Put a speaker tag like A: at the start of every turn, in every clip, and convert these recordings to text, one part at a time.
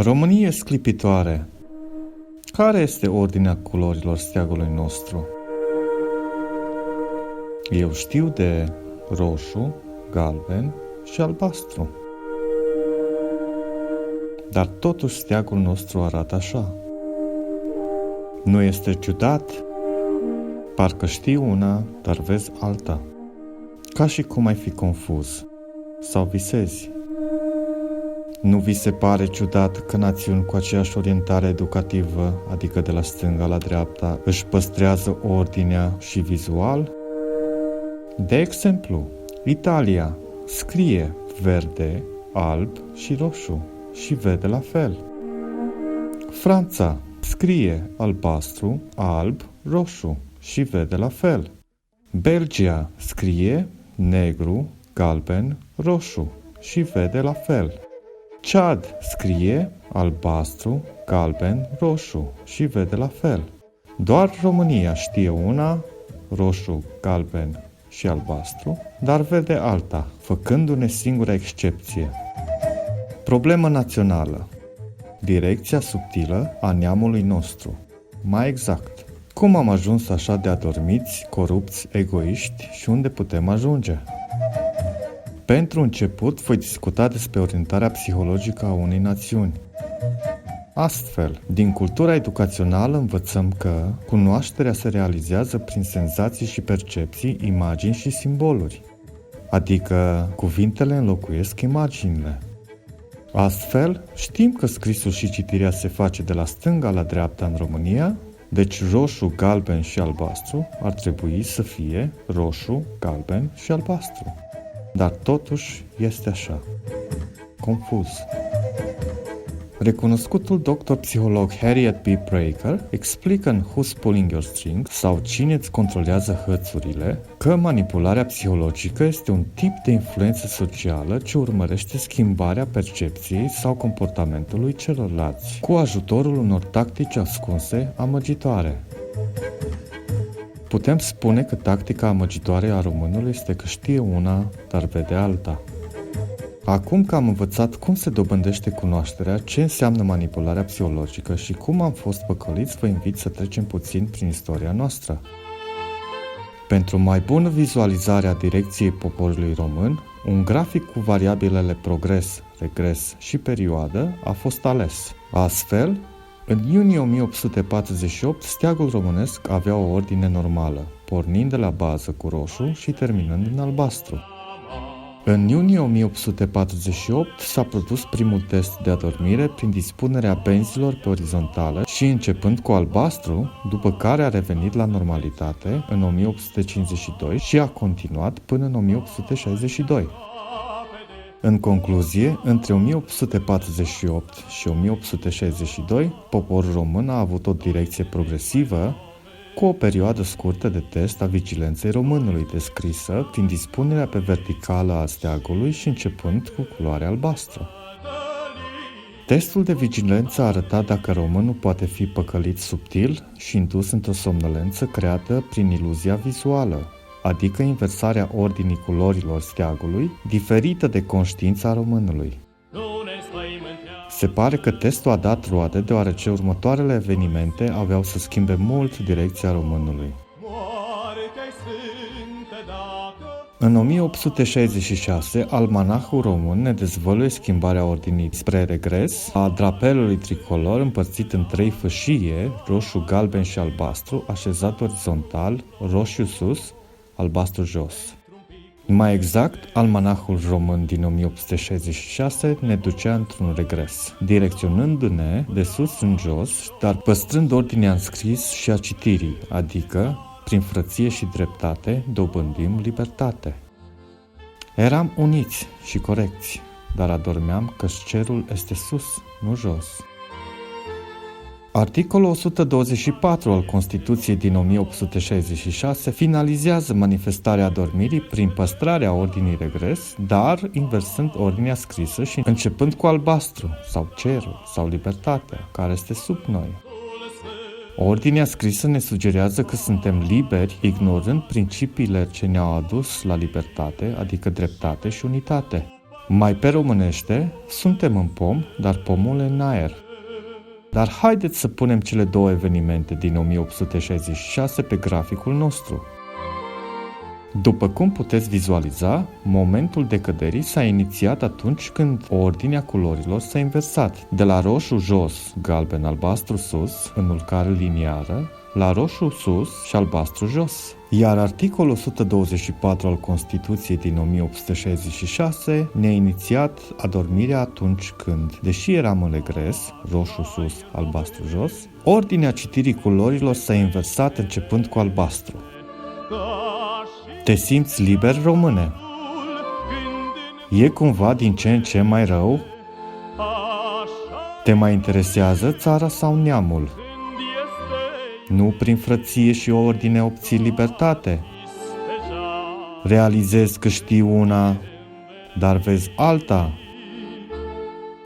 A: Românie sclipitoare, care este ordinea culorilor steagului nostru? Eu știu de roșu, galben și albastru. Dar totuși steagul nostru arată așa. Nu este ciudat? Parcă știi una, dar vezi alta. Ca și cum ai fi confuz sau visezi. Nu vi se pare ciudat că națiuni cu aceeași orientare educativă, adică de la stânga la dreapta, își păstrează ordinea și vizual? De exemplu, Italia scrie verde, alb și roșu și vede la fel. Franța scrie albastru, alb, roșu și vede la fel. Belgia scrie negru, galben, roșu și vede la fel. Chad scrie albastru, galben, roșu și vede la fel. Doar România știe una, roșu, galben și albastru, dar vede alta, făcându-ne singura excepție. Problemă națională. Direcția subtilă a neamului nostru. Mai exact, cum am ajuns așa de adormiți, corupți, egoiști și unde putem ajunge? Pentru început, voi discuta despre orientarea psihologică a unei națiuni. Astfel, din cultura educațională învățăm că cunoașterea se realizează prin senzații și percepții, imagini și simboluri, adică cuvintele înlocuiesc imaginile. Astfel, știm că scrisul și citirea se face de la stânga la dreapta în România, deci roșu, galben și albastru ar trebui să fie roșu, galben și albastru. Dar totuși este așa. Confuz. Recunoscutul doctor-psiholog Harriet B. Breaker explică în Who's Pulling Your Strings sau Cine îți controlează hățurile că manipularea psihologică este un tip de influență socială ce urmărește schimbarea percepției sau comportamentului celorlalți cu ajutorul unor tactici ascunse amăgitoare. Putem spune că tactica amăgitoare a românului este că știe una, dar vede alta. Acum că am învățat cum se dobândește cunoașterea, ce înseamnă manipularea psihologică și cum am fost păcăliți, vă invit să trecem puțin prin istoria noastră. Pentru mai bună vizualizare a direcției poporului român, un grafic cu variabilele progres, regres și perioadă a fost ales. Astfel, în iunie 1848, steagul românesc avea o ordine normală, pornind de la bază cu roșu și terminând în albastru. În iunie 1848 s-a produs primul test de adormire prin dispunerea benzilor pe orizontală și începând cu albastru, după care a revenit la normalitate în 1852 și a continuat până în 1862. În concluzie, între 1848 și 1862, poporul român a avut o direcție progresivă, cu o perioadă scurtă de test a vigilenței românului descrisă prin dispunerea pe verticală a steagului și începând cu culoarea albastră. Testul de vigilență a arătat dacă românul poate fi păcălit subtil și indus într-o somnolență creată prin iluzia vizuală, adică inversarea ordinii culorilor steagului, diferită de conștiința românului. Se pare că testul a dat roade deoarece următoarele evenimente aveau să schimbe mult direcția românului. În 1866, almanahul român ne dezvăluie schimbarea ordinii spre regres a drapelului tricolor împărțit în 3 fâșie, roșu, galben și albastru, așezat orizontal, roșu sus, albastru jos. Mai exact, almanahul român din 1866 ne ducea într-un regres, direcționându-ne de sus în jos, dar păstrând ordinea în scris și a citirii, adică, prin frăție și dreptate, dobândim libertate. Eram uniți și corecți, dar adormeam că cerul este sus, nu jos. Articolul 124 al Constituției din 1866 finalizează manifestarea adormirii prin păstrarea ordinii regres, dar inversând ordinea scrisă și începând cu albastru, sau cerul, sau libertatea, care este sub noi. Ordinea scrisă ne sugerează că suntem liberi, ignorând principiile ce ne-au adus la libertate, adică dreptate și unitate. Mai pe românește, suntem în pom, dar pomul e în aer. Dar haideți să punem cele două evenimente din 1866 pe graficul nostru. După cum puteți vizualiza, momentul decăderii s-a inițiat atunci când ordinea culorilor s-a inversat, de la roșu jos, galben, albastru sus, în urcare liniară, la roșu sus și albastru jos. Iar articolul 124 al Constituției din 1866 ne-a inițiat adormirea atunci când, deși eram în regres, roșu sus, albastru jos, ordinea citirii culorilor s-a inversat începând cu albastru. Te simți liber, române? E cumva din ce în ce mai rău? Te mai interesează țara sau neamul? Nu prin frăție și ordine obții libertate. Realizezi că știi una, dar vezi alta.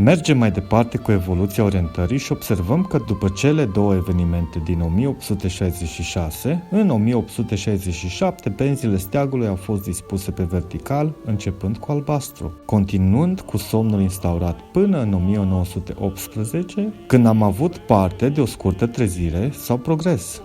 A: Mergem mai departe cu evoluția orientării și observăm că după cele două evenimente din 1866, în 1867 benzile steagului au fost dispuse pe vertical, începând cu albastru, continuând cu somnul instaurat până în 1918, când am avut parte de o scurtă trezire sau progres.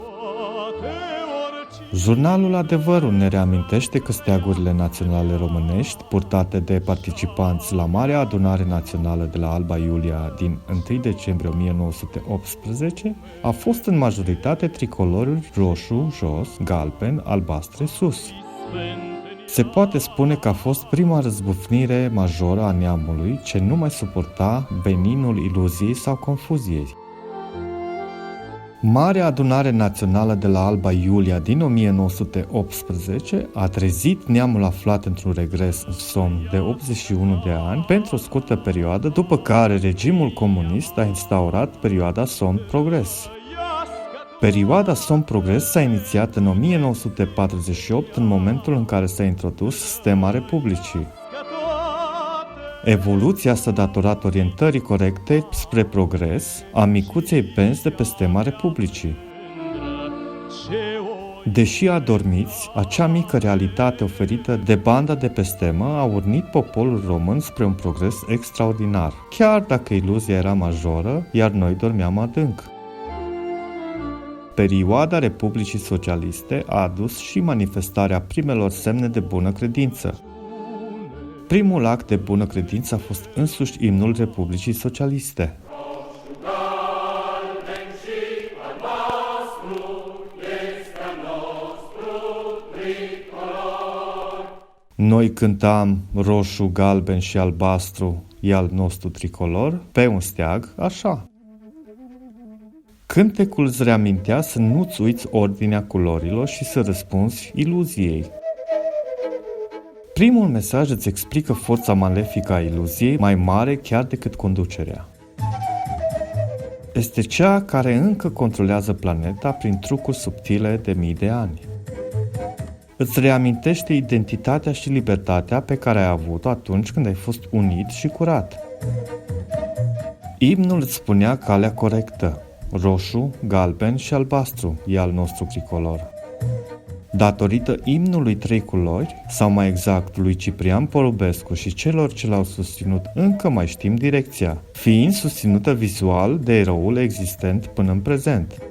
A: Jurnalul Adevărul ne reamintește că steagurile naționale românești, purtate de participanți la Marea Adunare Națională de la Alba Iulia din 1 decembrie 1918, a fost în majoritate tricoloruri roșu jos, galben, albastre sus. Se poate spune că a fost prima răzbufnire majoră a neamului ce nu mai suporta veninul iluziei sau confuziei. Marea Adunare Națională de la Alba Iulia din 1918 a trezit neamul aflat într-un regres în somn de 81 de ani pentru o scurtă perioadă, după care regimul comunist a instaurat perioada somn-progres. Perioada somn-progres s-a inițiat în 1948, în momentul în care s-a introdus sistema Republicii. Evoluția s-a datorat orientării corecte spre progres a micuței benzi de pe stema Republicii. Deși adormiți, acea mică realitate oferită de banda de pe stemă a urnit poporul român spre un progres extraordinar, chiar dacă iluzia era majoră, iar noi dormeam adânc. Perioada Republicii Socialiste a adus și manifestarea primelor semne de bună credință. Primul act de bună credință a fost însuși imnul Republicii Socialiste. Noi cântam roșu, galben și albastru, e al nostru tricolor, pe un steag, așa. Cântecul îți reamintea să nu-ți uiți ordinea culorilor și să răspunzi iluziei. Primul mesaj îți explică forța malefică a iluziei, mai mare chiar decât conducerea. Este cea care încă controlează planeta prin trucuri subtile de mii de ani. Îți reamintește identitatea și libertatea pe care ai avut-o atunci când ai fost unit și curat. Imnul îți spunea calea corectă, roșu, galben și albastru, e al nostru tricolor. Datorită imnului trei culori, sau mai exact lui Ciprian Porubescu și celor ce l-au susținut, încă mai știm direcția, fiind susținută vizual de eroul existent până în prezent.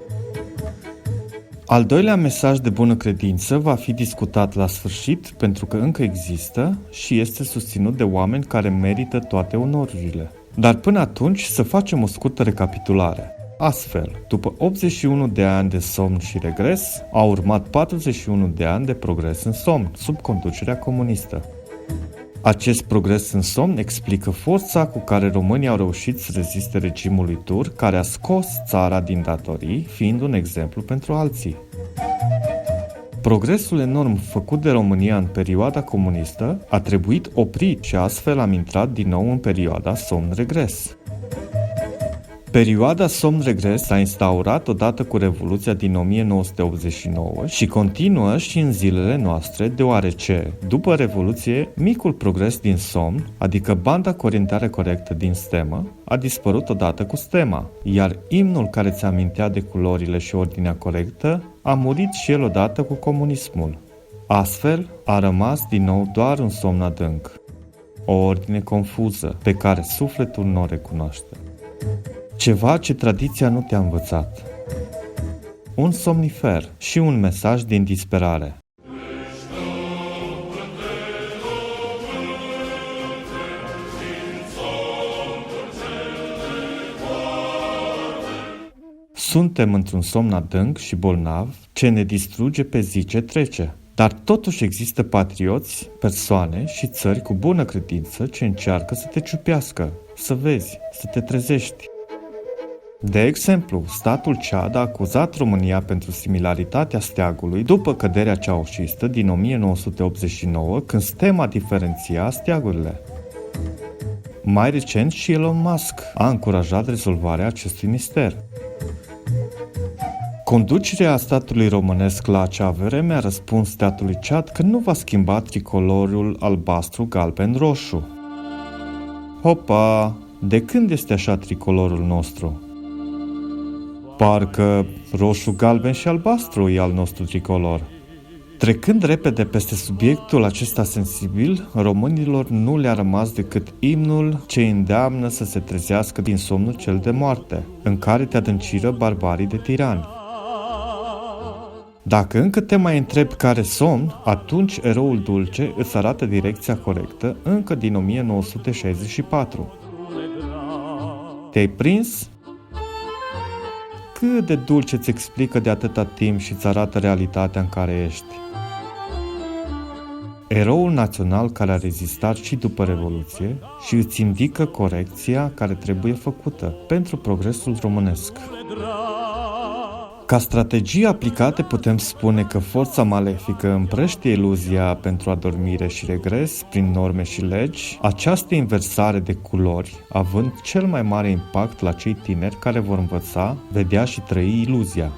A: Al doilea mesaj de bună credință va fi discutat la sfârșit pentru că încă există și este susținut de oameni care merită toate onorurile. Dar până atunci să facem o scurtă recapitulare. Astfel, după 81 de ani de somn și regres, au urmat 41 de ani de progres în somn, sub conducerea comunistă. Acest progres în somn explică forța cu care românii au reușit să reziste regimului dur, care a scos țara din datorii, fiind un exemplu pentru alții. Progresul enorm făcut de România în perioada comunistă a trebuit oprit și astfel am intrat din nou în perioada somn-regres. Perioada somn-regres s-a instaurat odată cu Revoluția din 1989 și continuă și în zilele noastre, deoarece, după Revoluție, micul progres din somn, adică banda cu orientare corectă din stemă, a dispărut odată cu stema, iar imnul care ți amintea de culorile și ordinea corectă a murit și el odată cu comunismul. Astfel, a rămas din nou doar un somn adânc. o ordine confuză pe care sufletul nu o recunoaște. Ceva ce tradiția nu te-a învățat. Un somnifer și un mesaj din disperare. Suntem într-un somn adânc și bolnav ce ne distruge pe zi ce trece. Dar totuși există patrioți, persoane și țări cu bună credință ce încearcă să te ciupească, să vezi, să te trezești. De exemplu, statul Ciad a acuzat România pentru similaritatea steagului după căderea ceaușistă din 1989, când stema diferenția steagurile. Mai recent și Elon Musk a încurajat rezolvarea acestui mister. Conducerea statului românesc la acea vreme a răspuns statului Ciad că nu va schimba tricolorul albastru-galben-roșu. Hopa! De când este așa tricolorul nostru? Parcă roșu, galben și albastru e al nostru tricolor. Trecând repede peste subiectul acesta sensibil, românilor nu le-a rămas decât imnul ce îndeamnă să se trezească din somnul cel de moarte, în care te adânciră barbarii de tirani. Dacă încă te mai întrebi care somn, atunci eroul dulce îți arată direcția corectă încă din 1964. Te-ai prins? Cât de dulce îți explică de atâta timp și îți arată realitatea în care ești. Eroul național care a rezistat și după Revoluție și îți indică corecția care trebuie făcută pentru progresul românesc. Ca strategii aplicate putem spune că forța malefică împrăștie iluzia pentru adormire și regres prin norme și legi, această inversare de culori având cel mai mare impact la cei tineri care vor învăța, vedea și trăi iluzia.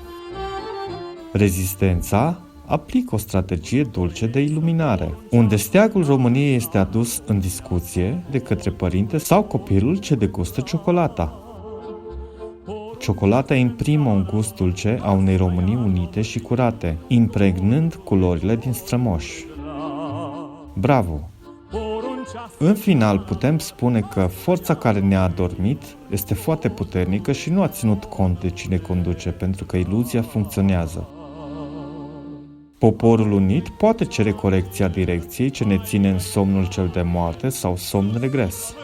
A: Rezistența aplică o strategie dulce de iluminare, unde steagul României este adus în discuție de către părinte sau copilul ce degustă ciocolata. Ciocolata imprimă un gust dulce a unei Românii unite și curate, impregnând culorile din strămoși. Bravo! În final, putem spune că forța care ne-a adormit este foarte puternică și nu a ținut cont de cine conduce, pentru că iluzia funcționează. Poporul unit poate cere corecția direcției ce ne ține în somnul cel de moarte sau somn regres.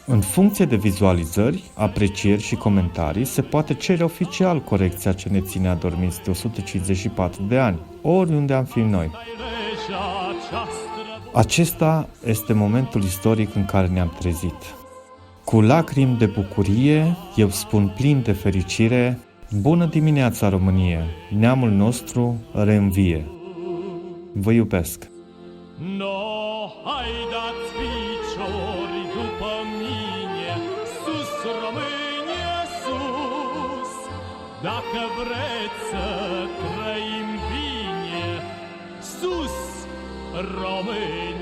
A: În funcție de vizualizări, aprecieri și comentarii, se poate cere oficial corecția ce ne ține adormiți de 154 de ani, oriunde am fi noi. Acesta este momentul istoric în care ne-am trezit. Cu lacrimi de bucurie, eu spun plin de fericire, bună dimineața Românie, neamul nostru reînvie. Vă iubesc!
B: Haidați piciori după mine, sus România, sus! Dacă vreți să trăim bine, sus România!